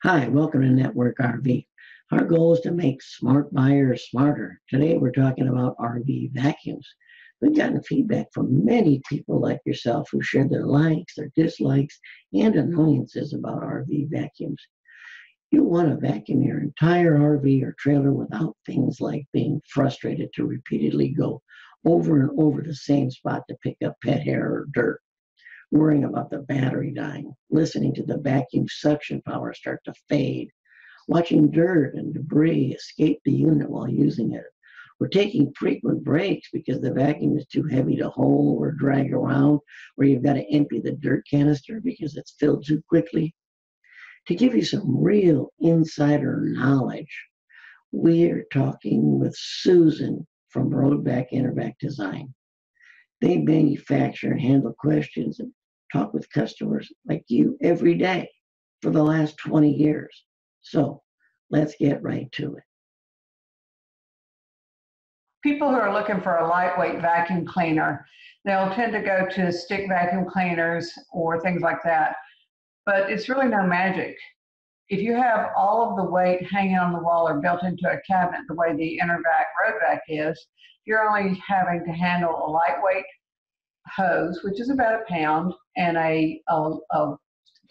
Hi, welcome to Network RV. Our goal is to make smart buyers smarter. Today we're talking about RV vacuums. We've gotten feedback from many people like yourself who share their likes, their dislikes, and annoyances about RV vacuums. You want to vacuum your entire RV or trailer without things like being frustrated to repeatedly go over and over the same spot to pick up pet hair or dirt, worrying about the battery dying, listening to the vacuum suction power start to fade, watching dirt and debris escape the unit while using it. We're taking frequent breaks because the vacuum is too heavy to hold or drag around, or you've got to empty the dirt canister because it's filled too quickly. To give you some real insider knowledge, we're talking with Susan from Roadvac Intervac Design. They manufacture and handle questions and talk with customers like you every day for the last 20 years. So let's get right to it. People who are looking for a lightweight vacuum cleaner, they'll tend to go to stick vacuum cleaners or things like that. But it's really no magic. If you have all of the weight hanging on the wall or built into a cabinet the way the Intervac Roadvac is, you're only having to handle a lightweight hose, which is about a pound, and a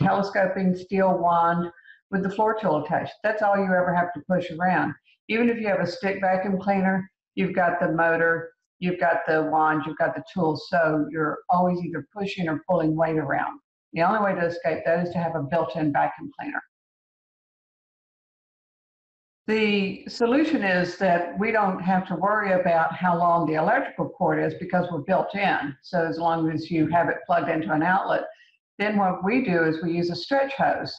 telescoping steel wand with the floor tool attached. That's all you ever have to push around. Even if you have a stick vacuum cleaner, you've got the motor, you've got the wand, you've got the tools, so you're always either pushing or pulling weight around. The only way to escape that is to have a built-in vacuum cleaner. The solution is that we don't have to worry about how long the electrical cord is because we're built in. So as long as you have it plugged into an outlet, then what we do is we use a stretch hose.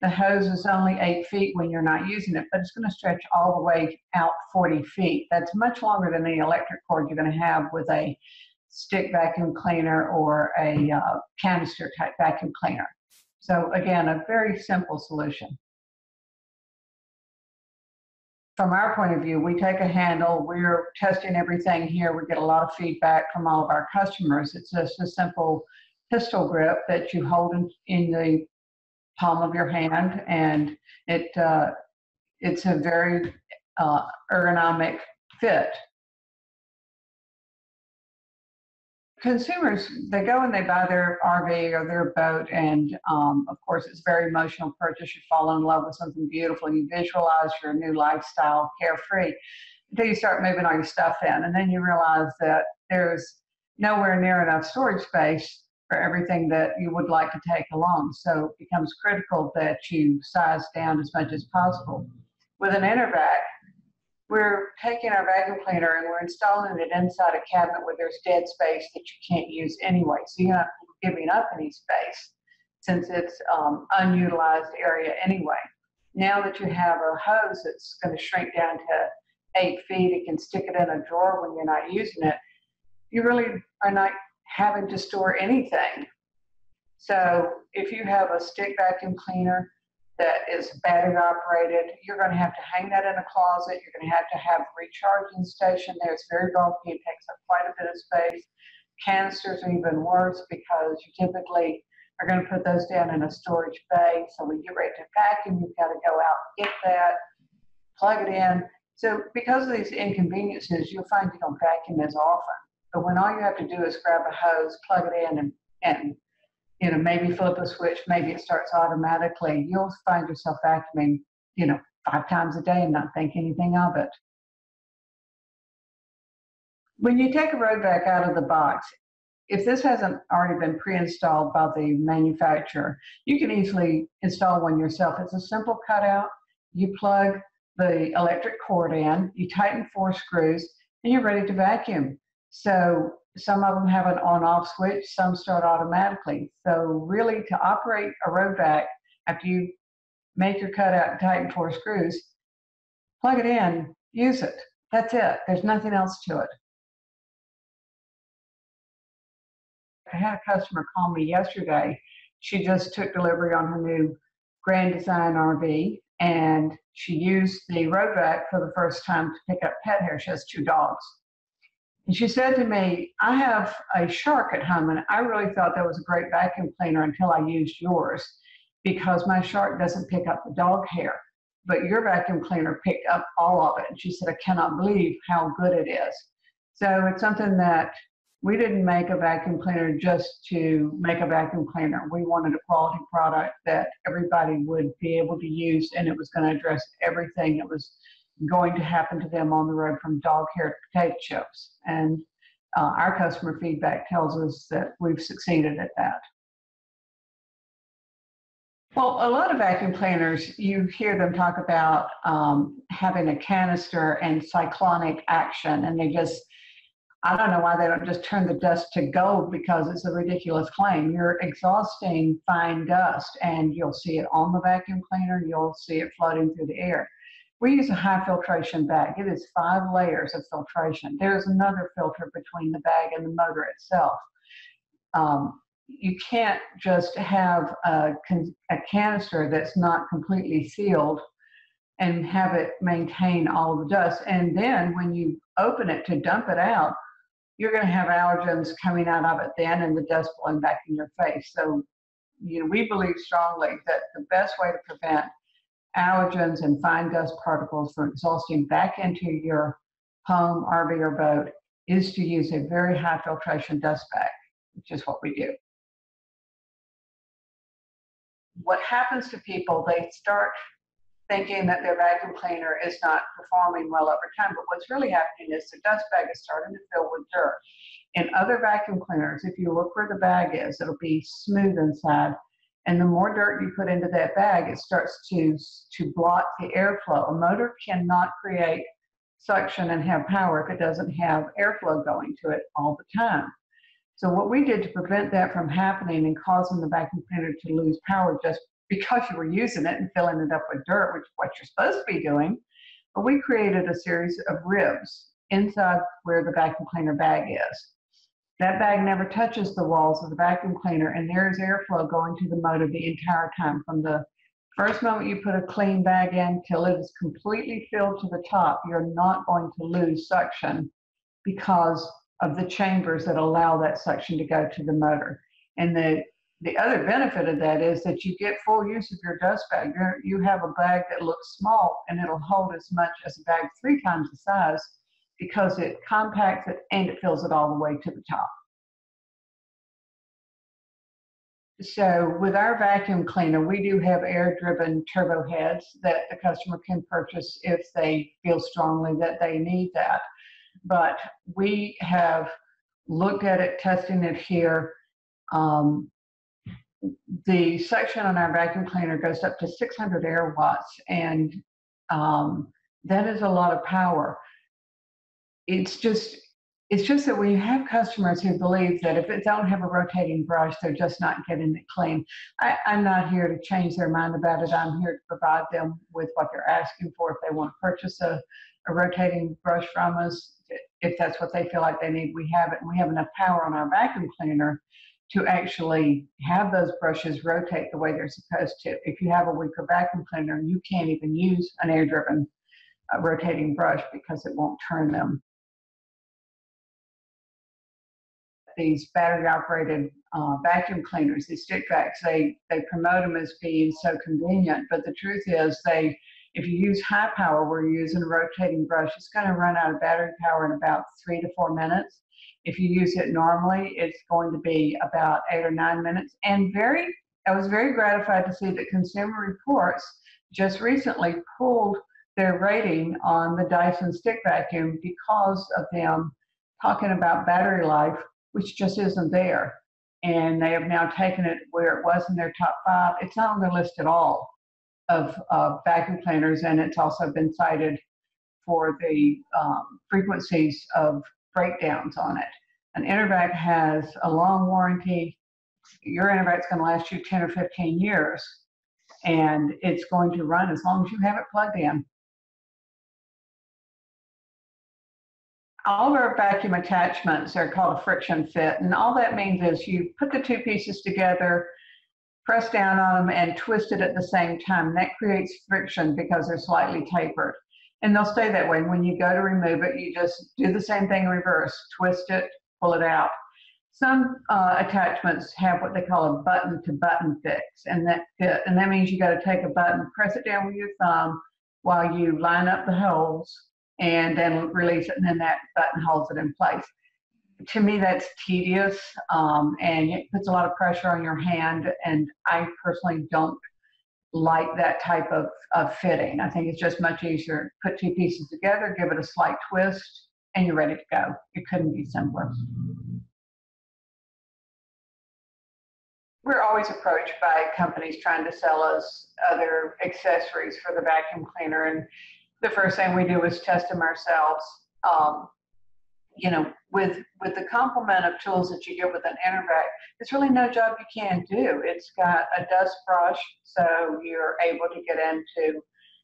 The hose is only 8 feet when you're not using it, but it's going to stretch all the way out 40 feet. That's much longer than the electric cord you're going to have with a stick vacuum cleaner or a canister type vacuum cleaner. So again, a very simple solution. From our point of view, we take a handle, we're testing everything here, we get a lot of feedback from all of our customers. It's just a simple pistol grip that you hold in the palm of your hand, and it's a very ergonomic fit. Consumers, they go and they buy their RV or their boat, and of course it's a very emotional purchase. You fall in love with something beautiful, you visualize your new lifestyle, carefree, until you start moving all your stuff in, and then you realize that there's nowhere near enough storage space for everything that you would like to take along. So it becomes critical that you size down as much as possible. With an Intervac, we're taking our vacuum cleaner and we're installing it inside a cabinet where there's dead space that you can't use anyway. So you're not giving up any space since it's unutilized area anyway. Now that you have a hose that's going to shrink down to 8 feet, it can stick it in a drawer when you're not using it. You really are not having to store anything. So if you have a stick vacuum cleaner that is battery operated, you're going to have to hang that in a closet. You're going to have a recharging station there. It's very bulky. It takes up quite a bit of space. Canisters are even worse because you typically are going to put those down in a storage bay. So when you get ready to vacuum, you've got to go out and get that, plug it in. So because of these inconveniences, you'll find you don't vacuum as often. But when all you have to do is grab a hose, plug it in, and maybe flip a switch, maybe it starts automatically, you'll find yourself vacuuming, 5 times a day and not think anything of it. When you take a Roadvac out of the box, if this hasn't already been pre-installed by the manufacturer, you can easily install one yourself. It's a simple cutout. You plug the electric cord in, you tighten 4 screws, and you're ready to vacuum. So some of them have an on-off switch, some start automatically. So really to operate a Roadvac, after you make your cutout and tighten 4 screws, plug it in, use it. That's it. There's nothing else to it. I had a customer call me yesterday. She just took delivery on her new Grand Design RV, and she used the Roadvac for the first time to pick up pet hair. She has 2 dogs. And she said to me, I have a shark at home, and I really thought that was a great vacuum cleaner until I used yours. because my shark doesn't pick up the dog hair, but your vacuum cleaner picked up all of it. And she said, I cannot believe how good it is. So it's something that we didn't make a vacuum cleaner just to make a vacuum cleaner. We wanted a quality product that everybody would be able to use, and it was going to address everything that was going to happen to them on the road, from dog hair to potato chips. And our customer feedback tells us that we've succeeded at that. Well, a lot of vacuum cleaners, you hear them talk about having a canister and cyclonic action, and they just, I don't know why they don't just turn the dust to gold, because it's a ridiculous claim. You're exhausting fine dust, and you'll see it on the vacuum cleaner, you'll see it floating through the air. We use a high filtration bag. It is 5 layers of filtration. There's another filter between the bag and the motor itself. You can't just have a canister that's not completely sealed and have it maintain all the dust. And then when you open it to dump it out, you're going to have allergens coming out of it then, and the dust blowing back in your face. So, we believe strongly that the best way to prevent allergens and fine dust particles from exhausting back into your home, RV, or boat is to use a very high filtration dust bag, which is what we do. What happens to people, they start thinking that their vacuum cleaner is not performing well over time, but what's really happening is the dust bag is starting to fill with dirt. In other vacuum cleaners, if you look where the bag is, it'll be smooth inside, and the more dirt you put into that bag, it starts to block the airflow. A motor cannot create suction and have power if it doesn't have airflow going to it all the time. So what we did to prevent that from happening and causing the vacuum cleaner to lose power just because you were using it and filling it up with dirt, which is what you're supposed to be doing, but we created a series of ribs inside where the vacuum cleaner bag is. That bag never touches the walls of the vacuum cleaner, and there is airflow going to the motor the entire time, from the first moment you put a clean bag in till it is completely filled to the top. You're not going to lose suction because of the chambers that allow that suction to go to the motor. And the other benefit of that is that you get full use of your dust bag. You have a bag that looks small, and it'll hold as much as a bag 3 times the size, because it compacts it and it fills it all the way to the top. So with our vacuum cleaner, we do have air-driven turbo heads that the customer can purchase if they feel strongly that they need that. But we have looked at it, testing it here. The suction on our vacuum cleaner goes up to 600 air watts, and that is a lot of power. It's just that we have customers who believe that if they don't have a rotating brush, they're just not getting it clean. I'm not here to change their mind about it. I'm here to provide them with what they're asking for. If they want to purchase a rotating brush from us, if that's what they feel like they need, we have it. And we have enough power on our vacuum cleaner to actually have those brushes rotate the way they're supposed to. If you have a weaker vacuum cleaner, you can't even use an air-driven rotating brush because it won't turn them. These battery-operated vacuum cleaners, these stick vacs, they promote them as being so convenient, but the truth is if you use high power where you're using a rotating brush, it's going to run out of battery power in about 3 to 4 minutes. If you use it normally, it's going to be about 8 or 9 minutes. And I was very gratified to see that Consumer Reports just recently pulled their rating on the Dyson stick vacuum because of them talking about battery life, which just isn't there. And they have now taken it where it was in their top 5. It's not on their list at all of vacuum cleaners, and it's also been cited for the frequencies of breakdowns on it. An Intervac has a long warranty. Your Intervac's going to last you 10 or 15 years, and it's going to run as long as you have it plugged in. All of our vacuum attachments are called a friction fit, and all that means is you put the 2 pieces together, press down on them, and twist it at the same time. And that creates friction because they're slightly tapered. And they'll stay that way. And when you go to remove it, you just do the same thing in reverse. Twist it, pull it out. Some attachments have what they call a button-to-button fix, and that means you got to take a button, press it down with your thumb while you line up the holes, and then release it, and then that button holds it in place. To me, that's tedious, and it puts a lot of pressure on your hand, and I personally don't like that type of fitting. I think it's just much easier. Put two pieces together, give it a slight twist, and you're ready to go. It couldn't be simpler. We're always approached by companies trying to sell us other accessories for the vacuum cleaner, and the first thing we do is test them ourselves. You know, with the complement of tools that you get with an Intervac, there's really no job you can't do. It's got a dust brush, so you're able to get into,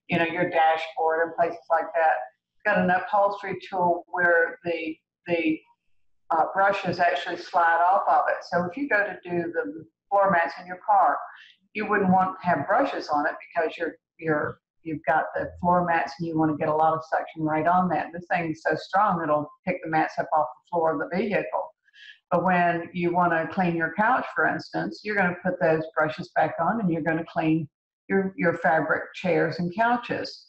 you know, your dashboard and places like that. It's got an upholstery tool where the brushes actually slide off of it. So if you go to do the floor mats in your car, you wouldn't want to have brushes on it because you've got the floor mats and you want to get a lot of suction right on that. This thing is so strong it'll pick the mats up off the floor of the vehicle. But when you want to clean your couch, for instance, you're going to put those brushes back on and you're going to clean your fabric chairs and couches.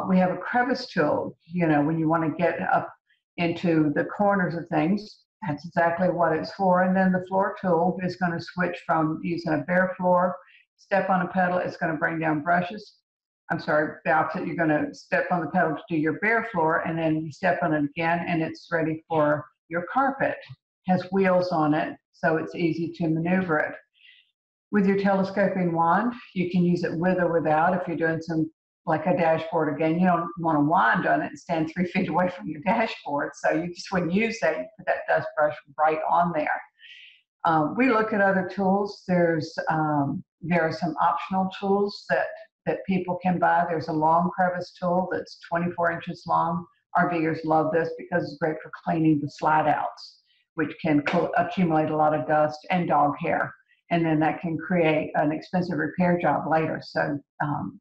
We have a crevice tool. You know, when you want to get up into the corners of things, that's exactly what it's for. And then the floor tool is going to switch from using a bare floor, step on a pedal, it's going to bring down brushes. I'm sorry, the opposite, you're going to step on the pedal to do your bare floor, and then you step on it again, and it's ready for your carpet. It has wheels on it, so it's easy to maneuver it. With your telescoping wand, you can use it with or without. If you're doing some, like a dashboard again, you don't want to wand on it and stand 3 feet away from your dashboard, so you just wouldn't use that. You put that dust brush right on there. We look at other tools. There are some optional tools that people can buy. There's a long crevice tool that's 24 inches long. RVers love this because it's great for cleaning the slide outs, which can accumulate a lot of dust and dog hair. And then that can create an expensive repair job later. So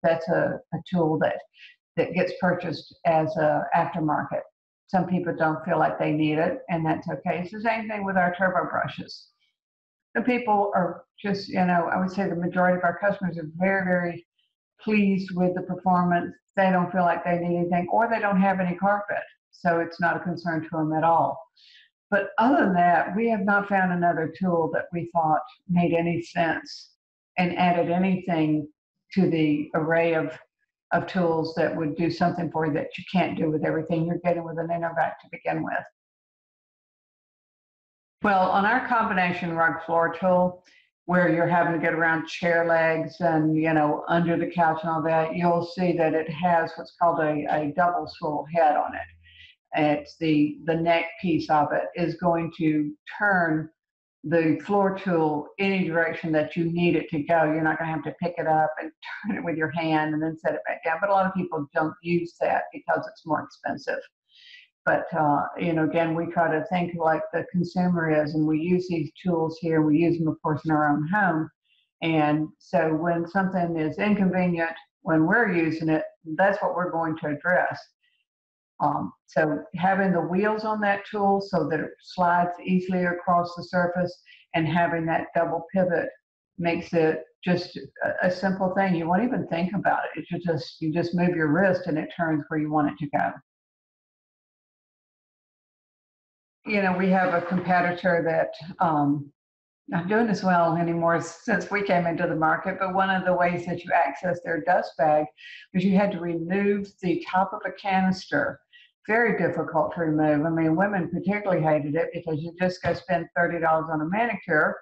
that's a tool that gets purchased as an aftermarket. Some people don't feel like they need it, and that's okay. It's the same thing with our turbo brushes. The people are just, you know, I would say the majority of our customers are very, very pleased with the performance. They don't feel like they need anything, or they don't have any carpet, so it's not a concern to them at all. But other than that, we have not found another tool that we thought made any sense and added anything to the array of tools that would do something for you that you can't do with everything you're getting with an Intervac to begin with. Well, on our combination rug floor tool, where you're having to get around chair legs and, you know, under the couch and all that, you'll see that it has what's called a double swivel head on it. It's the neck piece of it is going to turn the floor tool any direction that you need it to go. You're not going to have to pick it up and turn it with your hand and then set it back down. But a lot of people don't use that because it's more expensive. But, you know, again, we try to think like the consumer is, and we use these tools here. We use them, of course, in our own home. And so when something is inconvenient, when we're using it, that's what we're going to address. So having the wheels on that tool so that it slides easily across the surface and having that double pivot makes it just a simple thing. You won't even think about it. You just move your wrist and it turns where you want it to go. You know, we have a competitor that not doing as well anymore since we came into the market, but one of the ways that you access their dust bag was you had to remove the top of a canister. Very difficult to remove. I mean, women particularly hated it because you just go spend $30 on a manicure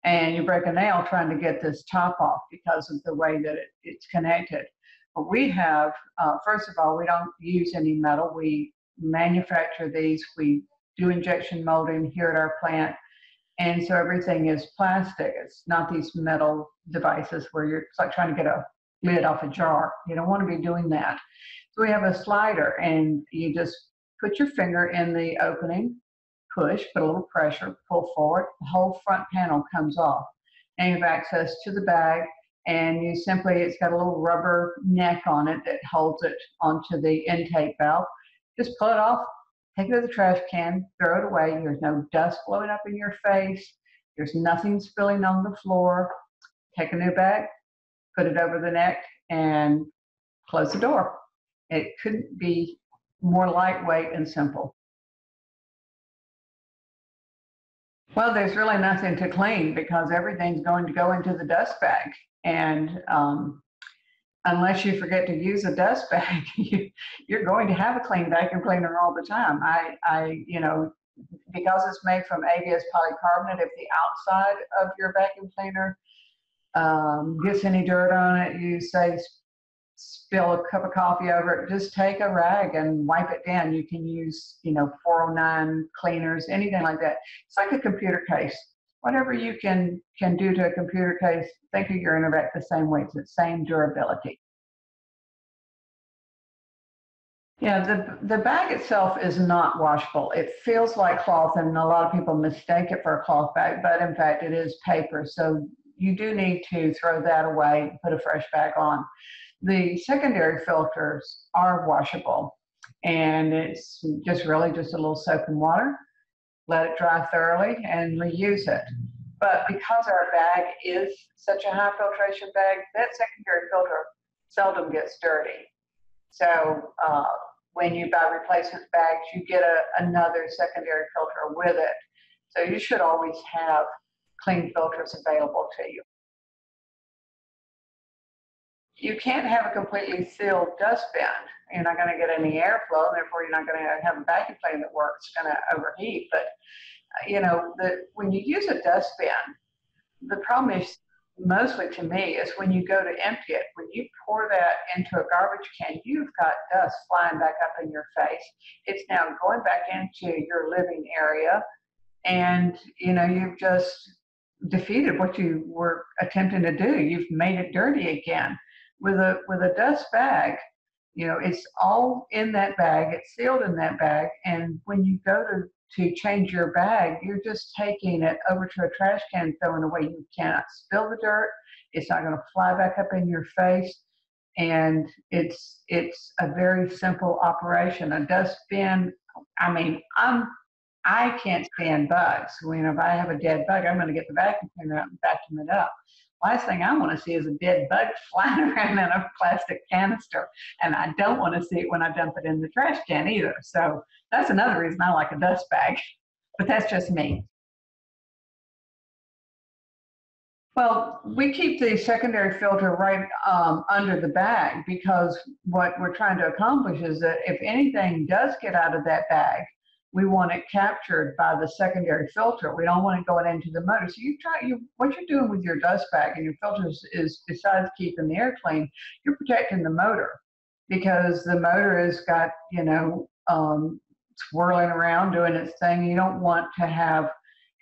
and you break a nail trying to get this top off because of the way that it's connected. But we have, first of all, we don't use any metal. We manufacture these. We do injection molding here at our plant. And so everything is plastic. It's not these metal devices where it's like trying to get a lid off a jar. You don't want to be doing that. So we have a slider, and you just put your finger in the opening, push, put a little pressure, pull forward, the whole front panel comes off. And you have access to the bag, and you simply, it's got a little rubber neck on it that holds it onto the intake valve. Just pull it off, take it to the trash can, throw it away. There's no dust blowing up in your face. There's nothing spilling on the floor. Take a new bag, put it over the neck, and close the door. It couldn't be more lightweight and simple. Well, there's really nothing to clean because everything's going to go into the dust bag. And unless you forget to use a dust bag, you're going to have a clean vacuum cleaner all the time. Because it's made from ABS polycarbonate, if the outside of your vacuum cleaner gets any dirt on it, you say spill a cup of coffee over it, just take a rag and wipe it down. You can use, 409 cleaners, anything like that. It's like a computer case. Whatever you can do to a computer case, think of your Intervac the same way. It's the same durability. Yeah, the bag itself is not washable. It feels like cloth, and a lot of people mistake it for a cloth bag, but in fact it is paper. So you do need to throw that away and put a fresh bag on. The secondary filters are washable, and it's really just a little soap and water. Let it dry thoroughly and reuse it. But because our bag is such a high filtration bag, that secondary filter seldom gets dirty. So when you buy replacement bags, you get another secondary filter with it. So you should always have clean filters available to you. You can't have a completely sealed dust bin. You're not going to get any airflow, and therefore you're not going to have a vacuum cleaner that works. It's going to overheat. But when you use a dust bin, the problem is mostly to me is when you go to empty it. When you pour that into a garbage can, you've got dust flying back up in your face. It's now going back into your living area, and you've just defeated what you were attempting to do. You've made it dirty again. With a dust bag, it's all in that bag. It's sealed in that bag, and when you go to change your bag, you're just taking it over to a trash can, throwing away. You cannot spill the dirt. It's not going to fly back up in your face, and it's a very simple operation. A dust bin. I can't stand bugs. If I have a dead bug, I'm going to get the vacuum cleaner out and vacuum it up. Last thing I want to see is a dead bug flying around in a plastic canister. And I don't want to see it when I dump it in the trash can either. So that's another reason I like a dust bag. But that's just me. Well, we keep the secondary filter right under the bag because what we're trying to accomplish is that if anything does get out of that bag, we want it captured by the secondary filter. We don't want it going into the motor. So what you're doing with your dust bag and your filters is, besides keeping the air clean, you're protecting the motor, because the motor has got, swirling around doing its thing. You don't want to have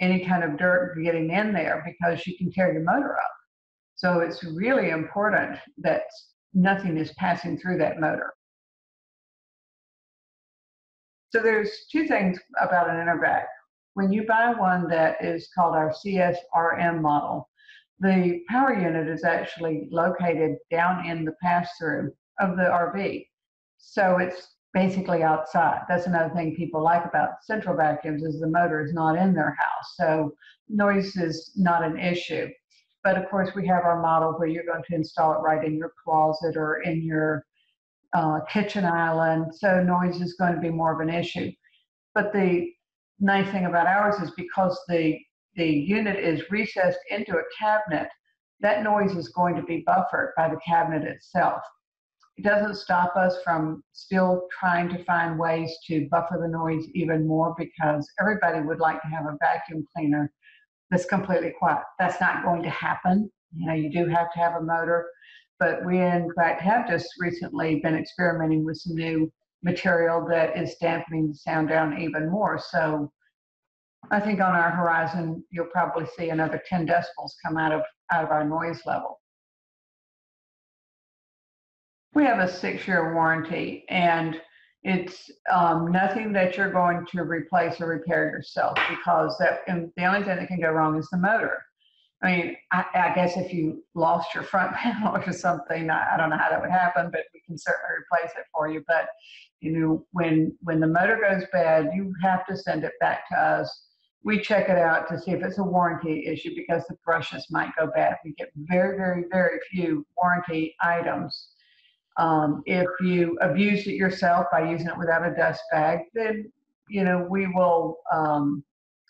any kind of dirt getting in there because you can tear your motor up. So it's really important that nothing is passing through that motor. So there's two things about an Intervac. When you buy one that is called our CSRM model, the power unit is actually located down in the pass-through of the RV. So it's basically outside. That's another thing people like about central vacuums is the motor is not in their house. So noise is not an issue. But of course, we have our model where you're going to install it right in your closet or in your kitchen island, so noise is going to be more of an issue. But the nice thing about ours is because the unit is recessed into a cabinet, that noise is going to be buffered by the cabinet itself. It doesn't stop us from still trying to find ways to buffer the noise even more, because everybody would like to have a vacuum cleaner that's completely quiet. That's not going to happen. You do have to have a motor. But we, in fact, have just recently been experimenting with some new material that is dampening the sound down even more. So I think on our horizon, you'll probably see another 10 decibels come out of our noise level. We have a 6-year warranty, and it's nothing that you're going to replace or repair yourself, because the only thing that can go wrong is the motor. I mean, I guess if you lost your front panel or something, I don't know how that would happen, but we can certainly replace it for you. But when the motor goes bad, you have to send it back to us. We check it out to see if it's a warranty issue because the brushes might go bad. We get very, very, very few warranty items. If you abuse it yourself by using it without a dust bag, then we will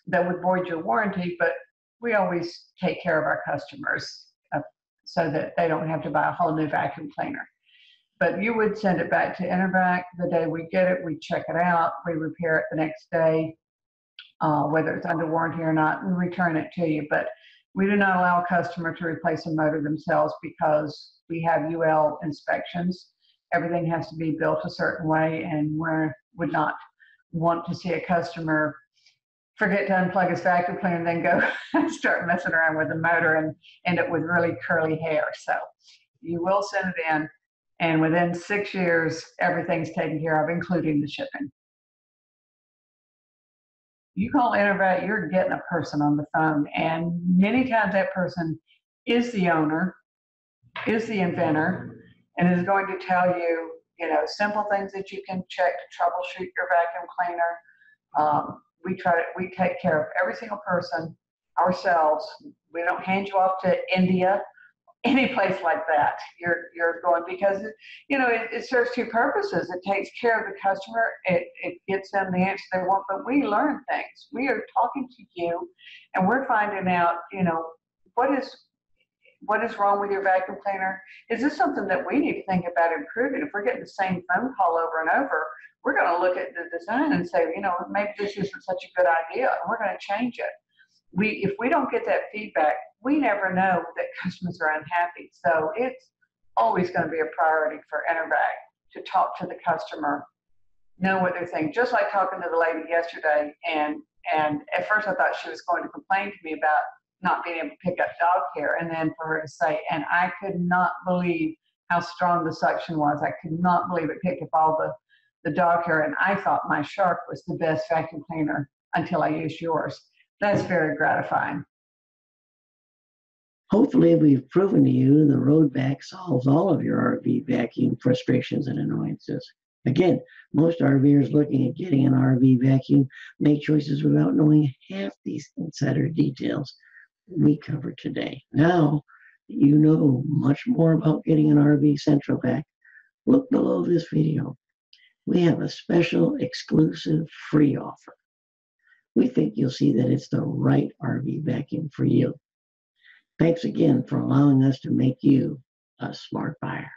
that would void your warranty. But we always take care of our customers so that they don't have to buy a whole new vacuum cleaner. But you would send it back to Intervac the day we get it. We check it out. We repair it the next day, whether it's under warranty or not, and return it to you. But we do not allow a customer to replace a motor themselves because we have UL inspections. Everything has to be built a certain way, and we would not want to see a customer forget to unplug his vacuum cleaner and then go and start messing around with the motor and end up with really curly hair. So you will send it in, and within 6 years, everything's taken care of, including the shipping. You call Intervac, you're getting a person on the phone, and many times that person is the owner, is the inventor, and is going to tell you, simple things that you can check to troubleshoot your vacuum cleaner. We take care of every single person ourselves. We don't hand you off to India, any place like that. You're going because it serves two purposes. It takes care of the customer. It gets them the answer they want. But we learn things. We are talking to you, and we're finding out what is wrong with your vacuum cleaner. Is this something that we need to think about improving? If we're getting the same phone call over and over, we're going to look at the design and say, maybe this isn't such a good idea, and we're going to change it. If we don't get that feedback, we never know that customers are unhappy. So it's always going to be a priority for Intervac to talk to the customer, know what they're saying. Just like talking to the lady yesterday, and at first I thought she was going to complain to me about not being able to pick up dog hair, and then for her to say, and I could not believe how strong the suction was. I could not believe it picked up all the dog hair, and I thought my Shark was the best vacuum cleaner until I used yours. That's very gratifying. Hopefully, we've proven to you the Roadvac solves all of your RV vacuum frustrations and annoyances. Again, most RVers looking at getting an RV vacuum make choices without knowing half these insider details we covered today. Now you know much more about getting an RV Central Vac. Look below this video. We have a special exclusive free offer. We think you'll see that it's the right RV vacuum for you. Thanks again for allowing us to make you a smart buyer.